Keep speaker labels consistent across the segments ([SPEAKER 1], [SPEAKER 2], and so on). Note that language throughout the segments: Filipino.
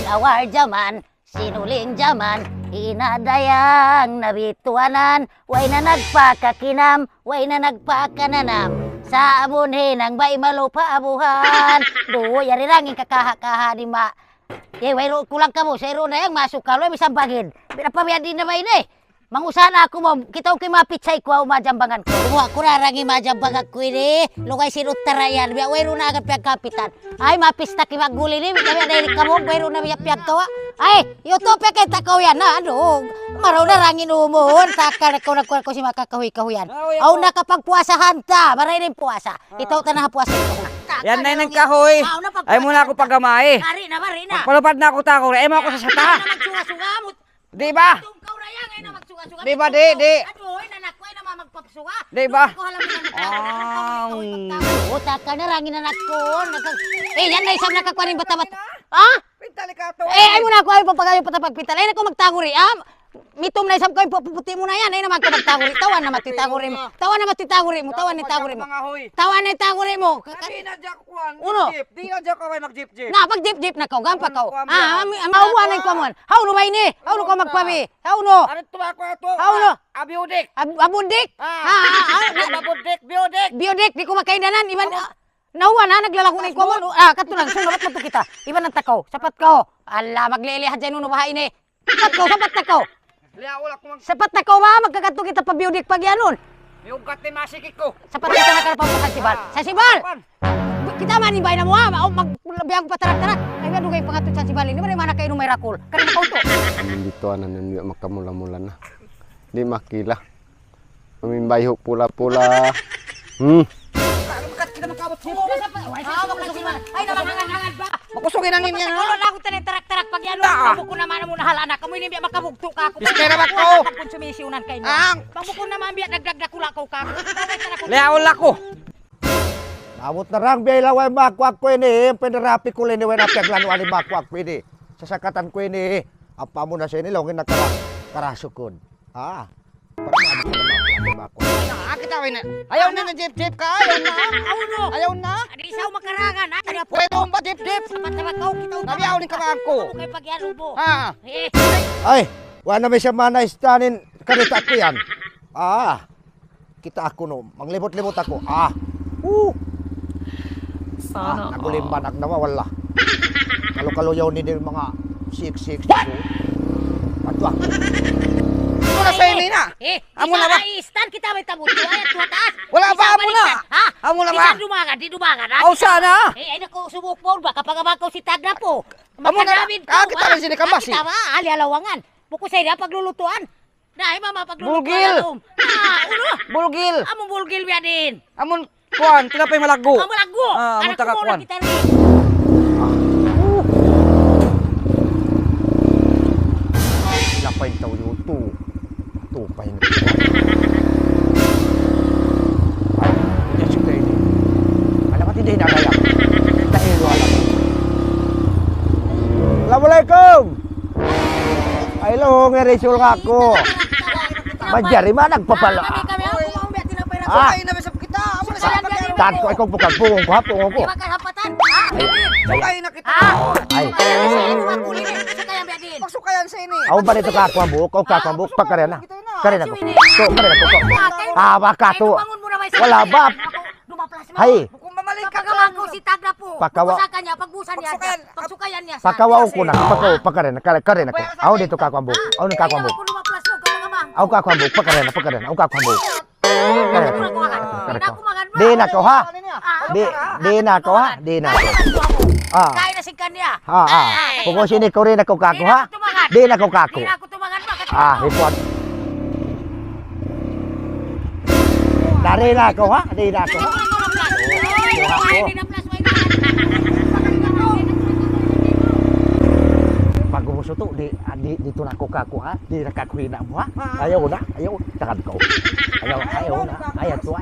[SPEAKER 1] awar jaman, sinuling jaman, inadayang nabituanan, way na nagpakakinam, way na nagpakananam. Sa amunhin ang bay malupa abuhan, do yari rangin kakaha-kaha di ma. Way kulang ka mo, sa iro na yung masuk ka, lo misang bagid. Pinapabiyan din na ba ini? Mangusana ako mo, kita ko mapitsay ko ang majambangan ko. Kumuha ko na rangi majambangan ko ini. Lugay sinut tarayan, biya wero na agad piyag kapitan. Ay, mapista ki maguli ni, kami dahil kamo, wero na biya piyag kawa. Ay, YouTube kay takaw yan na, ano, maraw na rangin umon. Takal ko nagkuhan ko si makakahuy-kahuyan. Aw nakapagpuasahan ta, maray na yung puasa. Ito ta na puasa ko.
[SPEAKER 2] Yan na yung kahoy. Ay muna ako paggamay.
[SPEAKER 1] Mari na.
[SPEAKER 2] Palupad na ako tako, ay mo ako sa sata.
[SPEAKER 1] Nagsunga-sunga mo.
[SPEAKER 2] Di ba? Di ba, di?
[SPEAKER 1] Adoy, nanak ko ay namamagpapsuga.
[SPEAKER 2] Di ba?
[SPEAKER 1] Utak ka na, rangin anak ko. Yan na isang nakakuha ng bata-bata. Ha?
[SPEAKER 2] Pintali ka to.
[SPEAKER 1] Ay mo na ako ay papagayo patapagpital. Ay na ko magtaguri. Mitom na isang ko puputi mo na yan. Ay naman ko magtaguri. Tawan na matitaguri mo. Tawan na matitaguri mo. Tawan na taguri mo. Tawan na taguri mo.
[SPEAKER 2] Di na dyan kuhan.
[SPEAKER 1] Uno.
[SPEAKER 2] Di na dyan kaway mag-jeep-jeep.
[SPEAKER 1] Na pag jeep na ko, gampa ko. Mauwa na ko mon. How no bay ni? How no ko magpabi? How no?
[SPEAKER 2] Ano tuwa ko ito?
[SPEAKER 1] How no?
[SPEAKER 2] Abiudik.
[SPEAKER 1] Abundik.
[SPEAKER 2] Abudik, biudik.
[SPEAKER 1] Biodik di ko makaindanan. Iban nauwa na naglalako ni ko mon. Katulang sunod mo to kita. Iban ang takaw. Sapat ko. Ala maglilihat dyan uno bahay ni. Sapat takaw. Sapat takaw ba magkakato kita pa biodik pag yanon.
[SPEAKER 2] May ugat ni masikik ko.
[SPEAKER 1] Sapat kita nakarapang sa sibal. Sa sibal. Kita man ibay na mo ha, magbiyag patarak-tarak. Ay nga dugay pangatod sa sibal ini, mana kayo may rakol. Kanina ko to.
[SPEAKER 3] Dito anan niyo makamula-mula na. Di makila. Mamimbay ho pula-pula.
[SPEAKER 1] Ay namangangan ba?
[SPEAKER 2] Makusugin ang inyo.
[SPEAKER 1] Kulo na ako tarak-tarak pag yan. Pabuko naman mo nahalana kamo ini biya makabugto ka ako.
[SPEAKER 2] Piskera ba ko?
[SPEAKER 1] Konsumisyonan kay mo. Pabuko naman biya nagdagdakulakaw ka ako.
[SPEAKER 2] Leaol ako.
[SPEAKER 4] Abot na rang biya laway makwak ko ini, penerapi ko ini when apyag lano ani makwak ko ini. Sasakatan ko ini, apa mo na sa ini longin na karasukod.
[SPEAKER 2] Kita wala. Ayaw na jeep-jeep ka. Ayaw na.
[SPEAKER 1] Adi isaw makarangan.
[SPEAKER 2] Pwede mo ba jeep-jeep?
[SPEAKER 1] Sapat ko kita.
[SPEAKER 2] Nabiyaw ni kamaan ko.
[SPEAKER 1] Kay pagyan ubo.
[SPEAKER 4] Ay, wala may siya mana istanin kanita ko yan. Kita ako no, manglibot-libot ako. Nagulimban ak naman, wala. Kalo-kalo ni din mga sik-sik. Patwak.
[SPEAKER 2] Ito na sa ini na. Amo na ba?
[SPEAKER 1] Stand kita may tabuto. Ay, tuwataas.
[SPEAKER 2] Wala ba? Amo na.
[SPEAKER 1] Ha?
[SPEAKER 2] Amo na ba?
[SPEAKER 1] Di dumagan.
[SPEAKER 2] Aw sana.
[SPEAKER 1] Ay naku, subok po. Baka pagabakaw si Tagna po.
[SPEAKER 2] Amo na. Kita rin sini kambasi.
[SPEAKER 1] Kita ba? Ali alawangan. Buko sa ina paglulutuan. Dahil mama paglulutuan.
[SPEAKER 2] Bulgil.
[SPEAKER 1] Uno.
[SPEAKER 2] Bulgil.
[SPEAKER 1] Among bulgil biya din.
[SPEAKER 2] Amon kuan, tinapay malago.
[SPEAKER 1] Among lago.
[SPEAKER 2] Amon taga kuan.
[SPEAKER 1] Kita rin.
[SPEAKER 4] Lapay taw yung tupay na. Ay, suka ini. Alam at hindi nagaya. Dahil wala. Assalamualaikum. Ay lo, ngeresul nga ako. Manjari man nagpapala.
[SPEAKER 2] Ay, nabisap kita. Amo na sa
[SPEAKER 4] Tan ko ikaw pungong ko hapong ko.
[SPEAKER 1] Magkahapatan.
[SPEAKER 2] Sukay na kita.
[SPEAKER 4] Ay.
[SPEAKER 2] Pagsukayan sa ini.
[SPEAKER 4] Aw ba dito ka ako ang buhok? Aw ka ako ang buhok pa kare na. Kare na ko. So, kare na ko. Baka to. Wala ba? Hay.
[SPEAKER 2] Kung mamalik ka
[SPEAKER 1] Pagkawang si Tagna po.
[SPEAKER 4] Pagkawa.
[SPEAKER 1] Pagbusakan niya, pagbusan niya. Pagsukayan niya.
[SPEAKER 4] Pagkawaw ko na. Pakare na. Kare na ko. Aw dito ka ako ang buhok. Aw ni ka ako ang buhok. Aw ka ako ang buhok. Pakare na. Aw ka ako ang buhok. Kare na. Kare ko. Di na ko ha. Di na ko ha. Di na ko.
[SPEAKER 1] Kaya na si kanya.
[SPEAKER 4] Kung sini ko rin ako kako ha. Di na ko kako.
[SPEAKER 1] Di na ako tumangan ba?
[SPEAKER 4] Ipon. Dari na ako ha. Di na ko ha. Pag gumusuto, dito na ko kako ha. Di na kakuhin na mo ha. Ayaw na. Takan ko. Ayaw na. Ayaw to.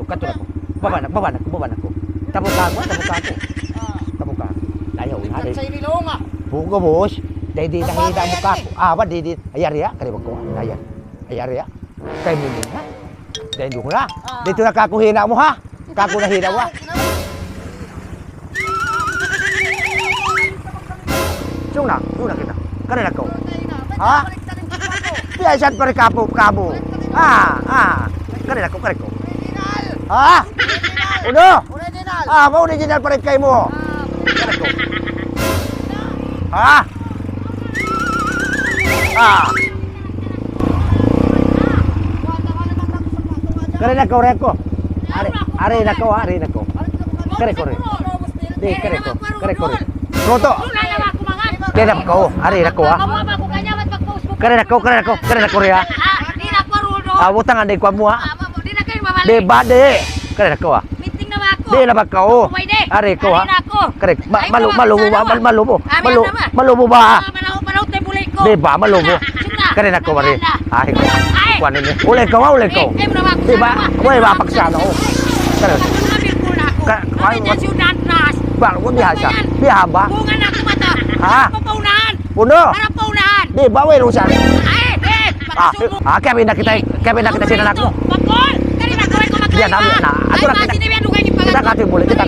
[SPEAKER 4] Kato na ko. Baba na ko. Tabo ka ko. Ayaw na.
[SPEAKER 2] sa ini long ah.
[SPEAKER 4] Buko bos. Di nahida mo kako. Ba di. Ayar ya. Kari ko. Ayar ya. Kay mo ha. Dahil yung na. Dito na kakuhina mo ha. Kako na hina mo ha. Chung na. Una kita. Karen ako. Ha? Biyasan pa rin kapo. Karen ako. Ha? Uno? Original pa rin kayo mo. Karen ako. Ha? Karen ako. Ari nako. Kare ko. Di kare ko. Roto. Kaya ko. Ari nako ha. Kare nako ria. Utang ande ko mo ha. De ba de. Kare nako ha. Di na ba ko? Ari ko ha. Kare malubo ba? Di ba malubo? Kare nako ari. Ay. Kuan ini. Ule ko. Di ba? Wala ba paksa no. Kare. Bang, mo biasa. Biasa ba? Ha? Puno. Di ba way rusan? Kaya pinakita sila nako. Diyan na. Ato na kita kati boleh kita.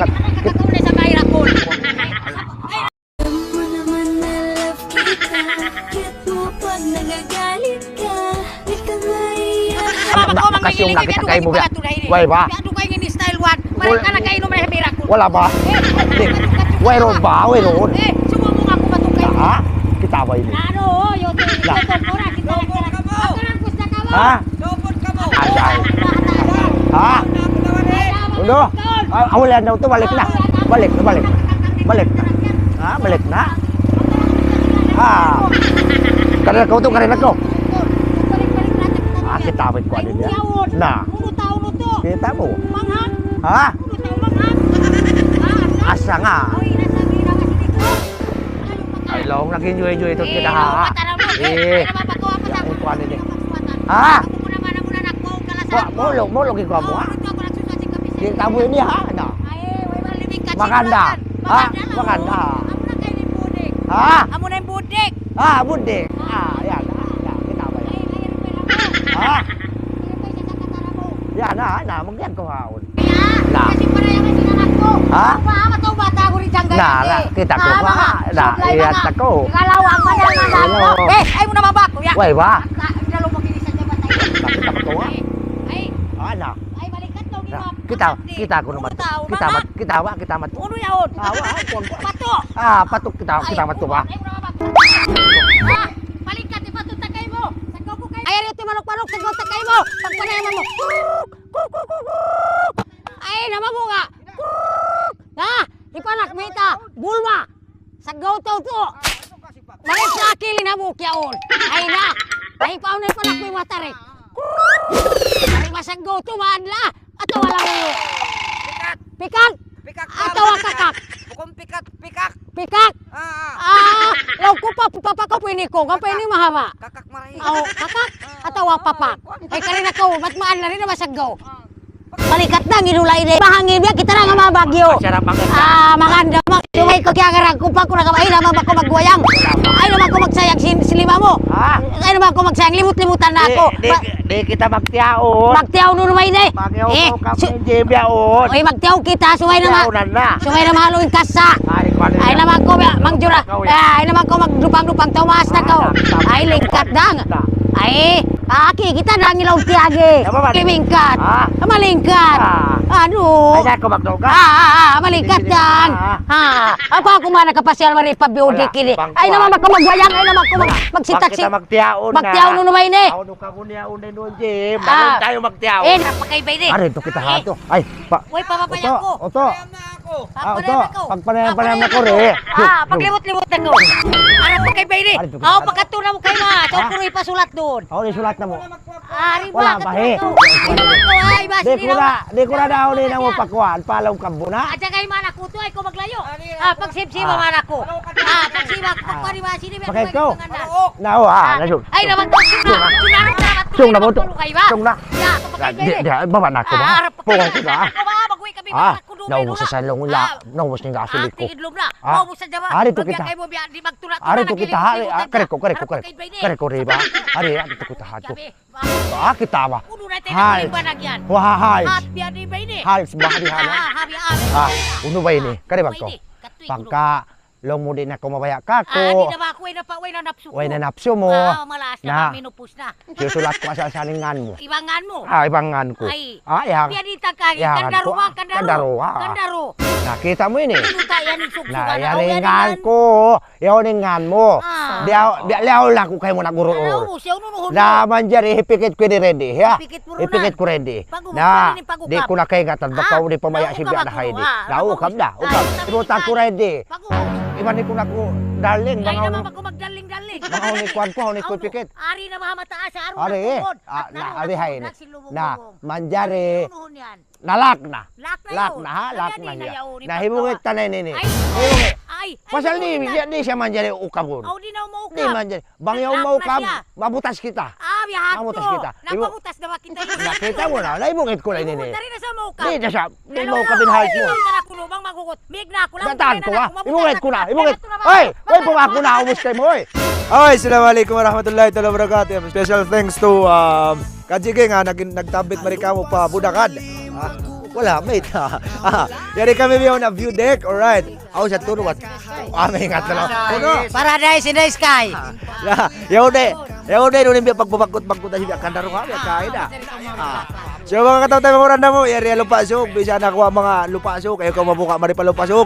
[SPEAKER 4] Kasyong na kita kayo mo ba? Way ba? Wala ba? Way roon ba? Ha? Kita ba ini? Ha? Asay. Ha? Uno? Wala na ito. Balik na. Balik na. Ha? Balik na. Ha? Karena kau tu. Kita ba ito din yan? Na? Kita mo? Ha? Asa nga? Ay, long nag-enjoy ito kita ha? Yung kuha din. Ha? Mulog ikaw mo ha? Kita mo ini ha? Maganda. Ha? Maganda. Ha?
[SPEAKER 1] Amo na yung budik.
[SPEAKER 4] Ha? Budik. Yan. Kita ba yun? Ha? Yan na. Magyan ko haon. Nah. Ha? Nah, kita ko ha. Iya tako.
[SPEAKER 1] Kalawang manang. Ay mo na mabako ya.
[SPEAKER 4] Way ba?
[SPEAKER 1] Dalo mo kini sa jabatay.
[SPEAKER 4] Kita ko ha.
[SPEAKER 1] Ay.
[SPEAKER 4] Ana.
[SPEAKER 1] Ay balikat daw ni ma'am.
[SPEAKER 4] Kita ko naman. Kita mat.
[SPEAKER 1] Uno yaon. Pato.
[SPEAKER 4] Patok kita mat ba?
[SPEAKER 1] Balikat di pato takay mo. Saggo ko kay. Ay ari ti manok saggo takay mo. Pagpanay mo. Ay namamu nga. Ipanak mita bulma. Saggo to. May plakili na mo kyaon. Ay na. Ay paunay panak may matare. Ay masaggo to maadla. Ato wala mo. Pikat. Ato kakak.
[SPEAKER 2] Bukan pikak.
[SPEAKER 1] Pikak. Law ko papa ko pini ko. Kapay ni mahaba.
[SPEAKER 2] Kakak marahi.
[SPEAKER 1] Kakak. Ato papa. Ay kalina ko matmaan na rin na masaggo. Balikat na ginulay din. Mahangin biya kita na nga mabagyo. Maganda. Sumay ko kaya karag ko pa ko nakamay naman ako magwayang. Ay naman ko magsayang silima mo. Ay naman ko magsayang limut-limutan na ako.
[SPEAKER 4] Di kita magtiyaon.
[SPEAKER 1] Magtiyaw no naman eh.
[SPEAKER 4] Magtiyaw ko kami biyaon.
[SPEAKER 1] Oy magtiyaw kita sumay naman. Sumay naman haluin kasa. Ay naman ko mangjura. Ay naman ko magdupang-dupang tawas na ko. Ay lingkat dang. Ay, kita nang ilaw tiyage. Kimingkat. Malingkat. Ano?
[SPEAKER 4] Ay ako magdoga.
[SPEAKER 1] Malingkat dang. Ako man nakapasyal mari pabiudik ini. Ay naman ko magwayang, ay naman ko magsintaksi.
[SPEAKER 4] Kita magtiyaon na.
[SPEAKER 1] Magtiyaw no naman ini.
[SPEAKER 4] Ako ka kunya unay no Jim. Danon tayo magtiyaw.
[SPEAKER 1] Napakaibay ni.
[SPEAKER 4] Ari to kita hato. Ay,
[SPEAKER 1] Uy, papapayan ko.
[SPEAKER 4] Oto. Pagpanayam na ko re.
[SPEAKER 1] Paglimot-limot na ko. Ano pagkaibay ni? Pagkatuna mo kayo na. Sa kuro'y pasulat doon.
[SPEAKER 4] Di sulat na mo.
[SPEAKER 1] Ari ba?
[SPEAKER 4] Wala pa he. Di ko na daw ni nang pakuan. Palaw kambo na.
[SPEAKER 1] At saka yung mana ko to ay ko maglayo. Pagsipsiba mana ko. Pagsiba ko pagpari ba sini ba?
[SPEAKER 4] Pakay ko. Nao nasug.
[SPEAKER 1] Ay naman to suna.
[SPEAKER 4] Sung na mo to. Sung na.
[SPEAKER 1] Ya,
[SPEAKER 4] Di baba na ko ba? Pukong ko na.
[SPEAKER 1] Magwi kami ba ko doon.
[SPEAKER 4] Naubos sa salong la. Naubos ni gasuli ko.
[SPEAKER 1] Tigidlom na. Maubos sa jama.
[SPEAKER 4] Ari to kita.
[SPEAKER 1] Kay mo biya di magtula.
[SPEAKER 4] Ari to kita ha. Kare ko riba. Ari to kita ha to. Kita ba?
[SPEAKER 1] Uno na tayo ba nagyan?
[SPEAKER 4] Wahal.
[SPEAKER 1] At biya di ba ini?
[SPEAKER 4] Hals ba di hala? Uno ba ini? Kare ba ko? Pagka long mo din ako mabaya ka
[SPEAKER 1] Ah, di
[SPEAKER 4] ko.
[SPEAKER 1] na ba ako way na napso ko.
[SPEAKER 4] Way na napso mo.
[SPEAKER 1] Malas
[SPEAKER 4] Na.
[SPEAKER 1] na, minupos na.
[SPEAKER 4] Susulat ko sa salingan mo.
[SPEAKER 1] Ibangan mo.
[SPEAKER 4] Ibangan ko.
[SPEAKER 1] Ay.
[SPEAKER 4] Yang.
[SPEAKER 1] Biya di takay,
[SPEAKER 4] Yakan
[SPEAKER 1] kandaro
[SPEAKER 4] ko,
[SPEAKER 1] ka, kandaro.
[SPEAKER 4] kandaro,
[SPEAKER 1] Kandaro.
[SPEAKER 4] Nakita mo ini.
[SPEAKER 1] Pinuta yan yung sugsugan.
[SPEAKER 4] Nayaringan ko. Yaw mo.
[SPEAKER 1] Ah.
[SPEAKER 4] Diaw lang ko kayo mo naguro.
[SPEAKER 1] Ano, siya ununuhon mo.
[SPEAKER 4] Naman dyan, ipikit ko ni ready, ha?
[SPEAKER 1] Ipikit mo
[SPEAKER 4] Ipikit ko ready.
[SPEAKER 1] Pagukap
[SPEAKER 4] Na,
[SPEAKER 1] rin yung pagukap.
[SPEAKER 4] di ko na kay gatan, baka
[SPEAKER 1] Ah,
[SPEAKER 4] di pamaya si
[SPEAKER 1] naukap
[SPEAKER 4] Biya na
[SPEAKER 1] ako,
[SPEAKER 4] kayo di.
[SPEAKER 1] ah.
[SPEAKER 4] Naukap na, ukap.
[SPEAKER 1] Ay,
[SPEAKER 4] Ibutan ko ready.
[SPEAKER 1] Pag-uhos.
[SPEAKER 4] Iman ko na ko, darling,
[SPEAKER 1] Ay
[SPEAKER 4] mga
[SPEAKER 1] naman ako magdaling-daling.
[SPEAKER 4] mga unikuan ko, unikot pikit.
[SPEAKER 1] Ari na mahamataas sa araw
[SPEAKER 4] Ari,
[SPEAKER 1] ng tuhod.
[SPEAKER 4] ah,
[SPEAKER 1] At
[SPEAKER 4] na,
[SPEAKER 1] naroon
[SPEAKER 4] ari
[SPEAKER 1] ang
[SPEAKER 4] hay,
[SPEAKER 1] tuhod, silubong-lubong.
[SPEAKER 4] na, manjari,
[SPEAKER 1] Unuhon yan.
[SPEAKER 4] nalak na.
[SPEAKER 1] Lak na
[SPEAKER 4] Lak
[SPEAKER 1] yun.
[SPEAKER 4] na ha, lak
[SPEAKER 1] Kaya
[SPEAKER 4] na
[SPEAKER 1] di
[SPEAKER 4] siya.
[SPEAKER 1] yaw, ni
[SPEAKER 4] Nahibungit
[SPEAKER 1] pagkawa.
[SPEAKER 4] tanay nini.
[SPEAKER 1] Ay,
[SPEAKER 4] Hibungit.
[SPEAKER 1] ay,
[SPEAKER 4] Pasal
[SPEAKER 1] ay,
[SPEAKER 4] di siya manjari ukabon.
[SPEAKER 1] Aw, di na umaukap.
[SPEAKER 4] Di manjari. Bangyaw
[SPEAKER 1] Lak
[SPEAKER 4] mo
[SPEAKER 1] na
[SPEAKER 4] ukab,
[SPEAKER 1] siya.
[SPEAKER 4] mabutas kita.
[SPEAKER 1] Ah, biyahap
[SPEAKER 4] Mamutas
[SPEAKER 1] to.
[SPEAKER 4] kita.
[SPEAKER 1] Napamutas na ba kita yun?
[SPEAKER 4] Nakita mo na, naibungit ko lang nini.
[SPEAKER 1] Dari na sa umaukap.
[SPEAKER 4] Di na siya, di mo ukabin height mo.
[SPEAKER 1] Kulubang magugot. Mig na ako lang.
[SPEAKER 4] Gataan ko ha.
[SPEAKER 1] Mabutas
[SPEAKER 4] Ibungit ko na.
[SPEAKER 1] kita.
[SPEAKER 4] Ibungit.
[SPEAKER 1] Ito na ba?
[SPEAKER 4] Oy! Oy, pumako na. Umus kayo mo, oy.
[SPEAKER 5] Okay, assalamualaikum warahmatullahi taala wabarakatuh. Special thanks to Kajige nga nagtabit marikamo pa budakad. Wala, mate. Yari kami biyaw na view deck. Alright. Ako sa turo wat. May ingat na lang. Puno.
[SPEAKER 1] Paradise in the sky.
[SPEAKER 5] Yaude nun biya pagbabakot-bakot na siya kandaro nga biya kain So mga kataw tayo mga mo, yari lupa sug, bisa nakuha mga lupa sug, kayo ka mabuka mari pa lupa sug.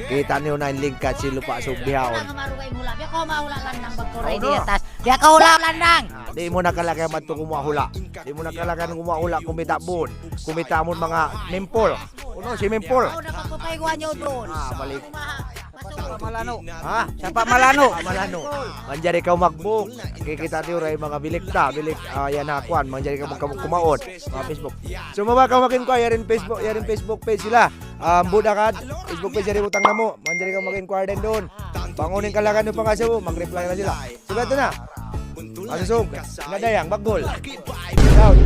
[SPEAKER 5] Kita niyo na yung link at si lupa sug bihawon.
[SPEAKER 1] Biya ko mahula lang ng bagkoray di atas. Biya ka hula lang nang.
[SPEAKER 5] Di mo nakalaki madto kumahula. Di mo nakalaki kumahula kumita bon. Kumita mo mga mimpol. Uno si mimpol.
[SPEAKER 1] Ako na pagpapayguan nyo doon.
[SPEAKER 5] Balik.
[SPEAKER 2] Malano.
[SPEAKER 5] Ha?
[SPEAKER 2] Sapa malano.
[SPEAKER 5] Malano. Manjari ka magbuk. Kikita niyo ray mga bilikta, bilik yan hakuan. Manjari ka kumaon mga Facebook. So mabaka makin ko yarin Facebook page sila. Budakad Facebook page yari utang namo. Manjari ka makin ko din doon. Pangunin kalakan yung pangasaw, mag-reply na sila. So ito na. Asusog, nadayang, baggol. Out.